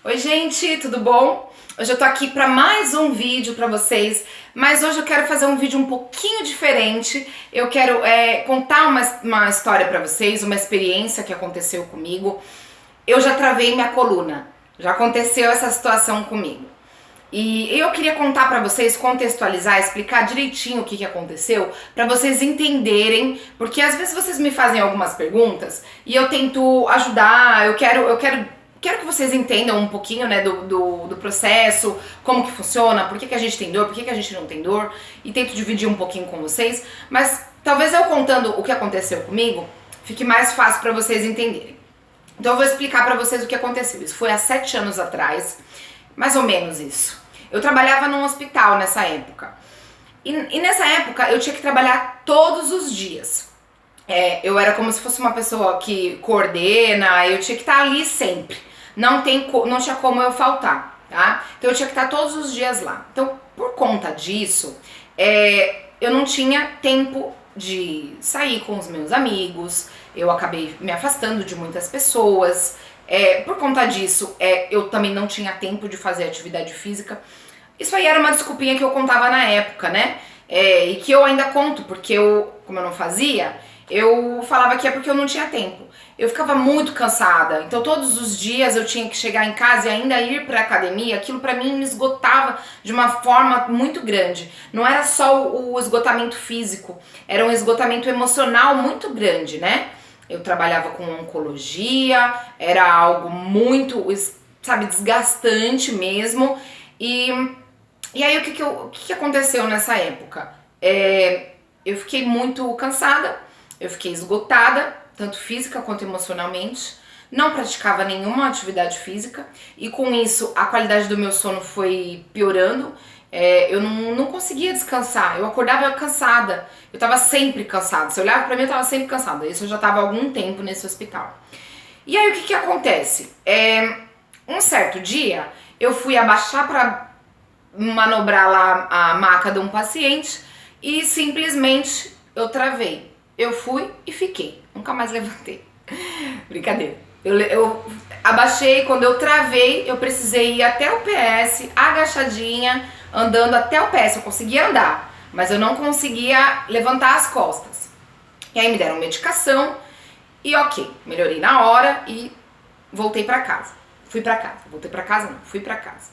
Oi gente, tudo bom? Hoje eu tô aqui para mais um vídeo para vocês, mas hoje eu quero fazer um vídeo um pouquinho diferente. Eu quero contar uma história para vocês, uma experiência que aconteceu comigo. Eu já travei minha coluna, já aconteceu essa situação comigo. E eu queria contar para vocês, contextualizar, explicar direitinho o que aconteceu, para vocês entenderem, porque às vezes vocês me fazem algumas perguntas e eu tento ajudar, eu quero que vocês entendam um pouquinho, né, do processo, como que funciona, por que a gente tem dor, por que a gente não tem dor, e tento dividir um pouquinho com vocês, mas talvez eu contando o que aconteceu comigo, fique mais fácil para vocês entenderem. Então eu vou explicar para vocês o que aconteceu. Isso foi há 7 anos atrás, mais ou menos isso. Eu trabalhava num hospital nessa época. E nessa época eu tinha que trabalhar todos os dias. Eu era como se fosse uma pessoa que coordena, eu tinha que estar ali sempre. Não tinha como eu faltar, tá? Então eu tinha que estar todos os dias lá. Então, por conta disso, eu não tinha tempo de sair com os meus amigos, eu acabei me afastando de muitas pessoas. Por conta disso, eu também não tinha tempo de fazer atividade física. Isso aí era uma desculpinha que eu contava na época, né? E que eu ainda conto, porque como eu não fazia, eu falava que é porque eu não tinha tempo. Eu ficava muito cansada, então todos os dias eu tinha que chegar em casa e ainda ir pra academia. Aquilo pra mim me esgotava de uma forma muito grande. Não era só o esgotamento físico, era um esgotamento emocional muito grande, né? Eu trabalhava com oncologia, era algo muito, sabe, desgastante mesmo. E aí o que aconteceu nessa época? Eu fiquei muito cansada, eu fiquei esgotada, tanto física quanto emocionalmente. Não praticava nenhuma atividade física e com isso a qualidade do meu sono foi piorando. Eu não conseguia descansar, eu acordava cansada, eu tava sempre cansada. Se eu olhava pra mim, eu tava sempre cansada. Isso eu já tava há algum tempo nesse hospital. E aí o que acontece? Um certo dia eu fui abaixar pra manobrar lá a maca de um paciente e simplesmente eu travei. Eu fui e fiquei, nunca mais levantei. Brincadeira. Eu abaixei, quando eu travei, eu precisei ir até o PS, agachadinha, andando até o PS. Eu conseguia andar, mas eu não conseguia levantar as costas. E aí me deram medicação e ok, melhorei na hora e voltei pra casa. Fui pra casa, voltei pra casa não, fui pra casa.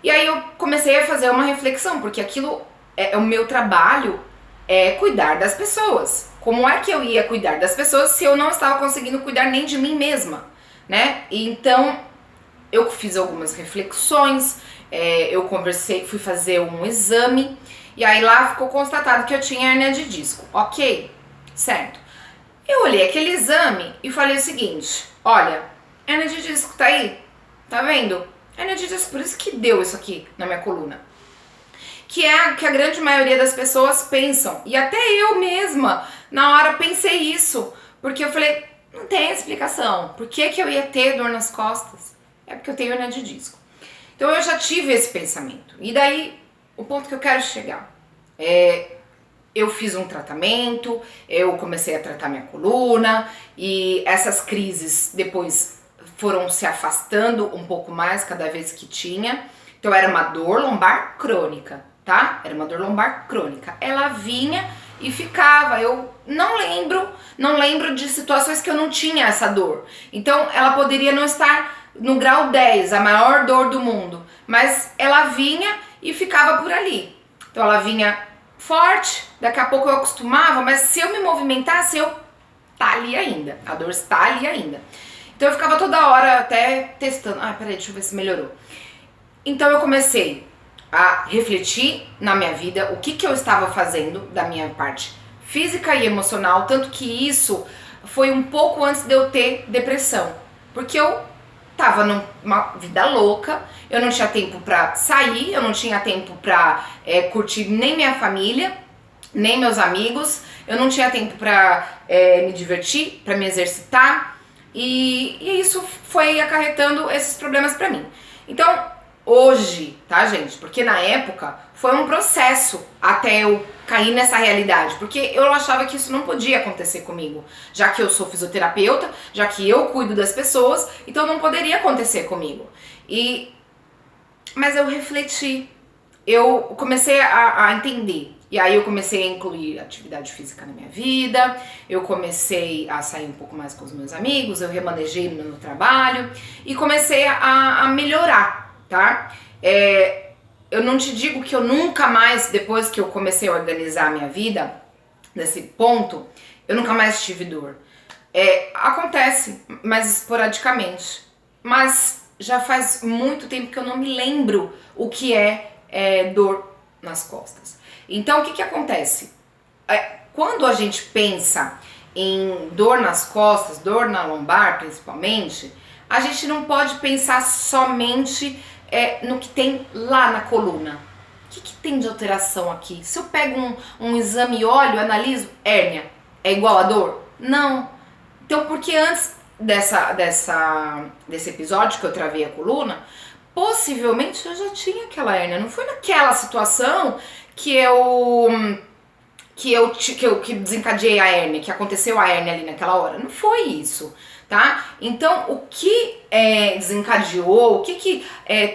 E aí eu comecei a fazer uma reflexão, porque aquilo o meu trabalho cuidar das pessoas. Como é que eu ia cuidar das pessoas se eu não estava conseguindo cuidar nem de mim mesma, né? E então eu fiz algumas reflexões, eu conversei, fui fazer um exame e aí lá ficou constatado que eu tinha hérnia de disco. Ok, certo. Eu olhei aquele exame e falei o seguinte: olha, hérnia de disco tá aí, tá vendo? Hérnia de disco, por isso que deu isso aqui na minha coluna. Que é que a grande maioria das pessoas pensam. E até eu mesma, na hora, pensei isso. Porque eu falei, não tem explicação. Por que eu ia ter dor nas costas? É porque eu tenho hérnia de disco. Então eu já tive esse pensamento. E daí, o ponto que eu quero chegar eu fiz um tratamento, eu comecei a tratar minha coluna. E essas crises depois foram se afastando um pouco mais cada vez que tinha. Então era uma dor lombar crônica, tá? Era uma dor lombar crônica. Ela vinha e ficava. Eu não lembro de situações que eu não tinha essa dor. Então ela poderia não estar no grau 10, a maior dor do mundo, mas ela vinha e ficava por ali. Então ela vinha forte, daqui a pouco eu acostumava, mas se eu me movimentasse, tá ali ainda. A dor está ali ainda. Então eu ficava toda hora até testando. Peraí, deixa eu ver se melhorou. Então eu comecei a refletir na minha vida o que eu estava fazendo da minha parte física e emocional, tanto que isso foi um pouco antes de eu ter depressão, porque eu tava numa vida louca, eu não tinha tempo pra sair, eu não tinha tempo pra curtir nem minha família, nem meus amigos, eu não tinha tempo pra me divertir, pra me exercitar, e isso foi acarretando esses problemas pra mim. Então, hoje, tá, gente? Porque na época foi um processo até eu cair nessa realidade, porque eu achava que isso não podia acontecer comigo, já que eu sou fisioterapeuta, já que eu cuido das pessoas, então não poderia acontecer comigo. Mas eu refleti, eu comecei a entender. E aí eu comecei a incluir atividade física na minha vida, eu comecei a sair um pouco mais com os meus amigos, eu remanejei no meu trabalho e comecei a melhorar, tá? Eu não te digo que eu nunca mais, depois que eu comecei a organizar a minha vida, nesse ponto, eu nunca mais tive dor. Acontece, mas esporadicamente. Mas já faz muito tempo que eu não me lembro o que é dor nas costas. Então, o que acontece? Quando a gente pensa em dor nas costas, dor na lombar principalmente, a gente não pode pensar somente no que tem lá na coluna. O que tem de alteração aqui? Se eu pego um exame e olho, analiso, hérnia, é igual a dor? Não. Então, porque antes desse episódio que eu travei a coluna, possivelmente eu já tinha aquela hérnia. Não foi naquela situação que desencadeei a hérnia, que aconteceu a hérnia ali naquela hora. Não foi isso, tá? Então, o que desencadeou, o que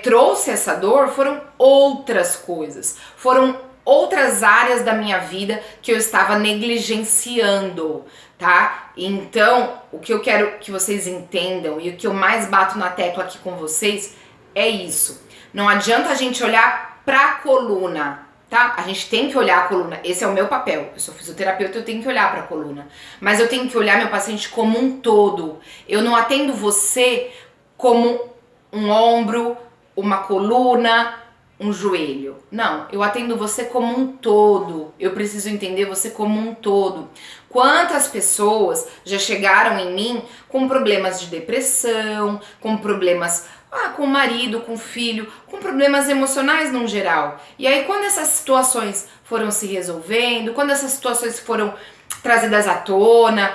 trouxe essa dor foram outras coisas. Foram outras áreas da minha vida que eu estava negligenciando, tá? Então, o que eu quero que vocês entendam e o que eu mais bato na tecla aqui com vocês é isso. Não adianta a gente olhar pra coluna, tá? A gente tem que olhar a coluna, esse é o meu papel. Eu sou fisioterapeuta, eu tenho que olhar pra coluna. Mas eu tenho que olhar meu paciente como um todo. Eu não atendo você como um ombro, uma coluna, um joelho. Não, eu atendo você como um todo. Eu preciso entender você como um todo. Quantas pessoas já chegaram em mim com problemas de depressão, com problemas com o marido, com o filho, com problemas emocionais no geral. E aí quando essas situações foram se resolvendo, quando essas situações foram trazidas à tona,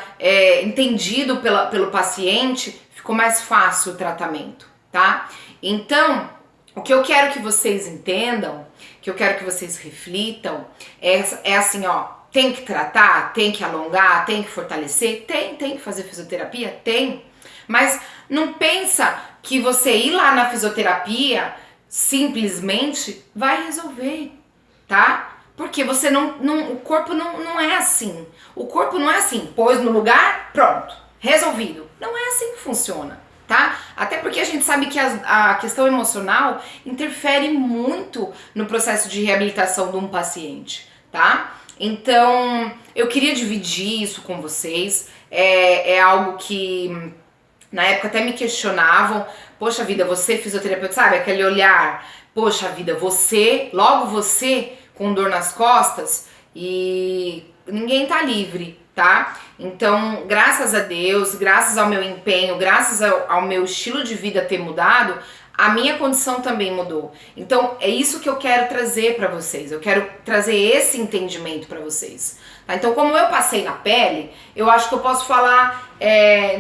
entendido pelo paciente, ficou mais fácil o tratamento, tá? Então, o que eu quero que vocês entendam, que eu quero que vocês reflitam, é assim, ó, tem que tratar, tem que alongar, tem que fortalecer, tem que fazer fisioterapia, tem, mas não pensa que você ir lá na fisioterapia simplesmente vai resolver, tá? Porque você o corpo não é assim. O corpo não é assim, pôs no lugar, pronto, resolvido. Não é assim que funciona, tá? Até porque a gente sabe que a questão emocional interfere muito no processo de reabilitação de um paciente, tá? Então, eu queria dividir isso com vocês. É algo que na época até me questionavam, poxa vida, você fisioterapeuta, sabe? Aquele olhar, poxa vida, logo você com dor nas costas e ninguém tá livre, tá? Então, graças a Deus, graças ao meu empenho, graças ao meu estilo de vida ter mudado, a minha condição também mudou. Então, é isso que eu quero trazer pra vocês. Eu quero trazer esse entendimento pra vocês. Tá? Então, como eu passei na pele, eu acho que eu posso falar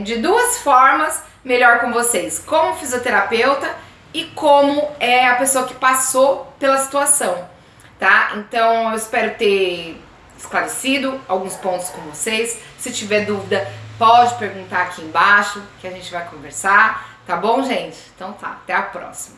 de duas formas melhor com vocês. Como fisioterapeuta e como a pessoa que passou pela situação. Tá? Então, eu espero ter esclarecido alguns pontos com vocês. Se tiver dúvida, pode perguntar aqui embaixo que a gente vai conversar. Tá bom, gente? Então tá, até a próxima.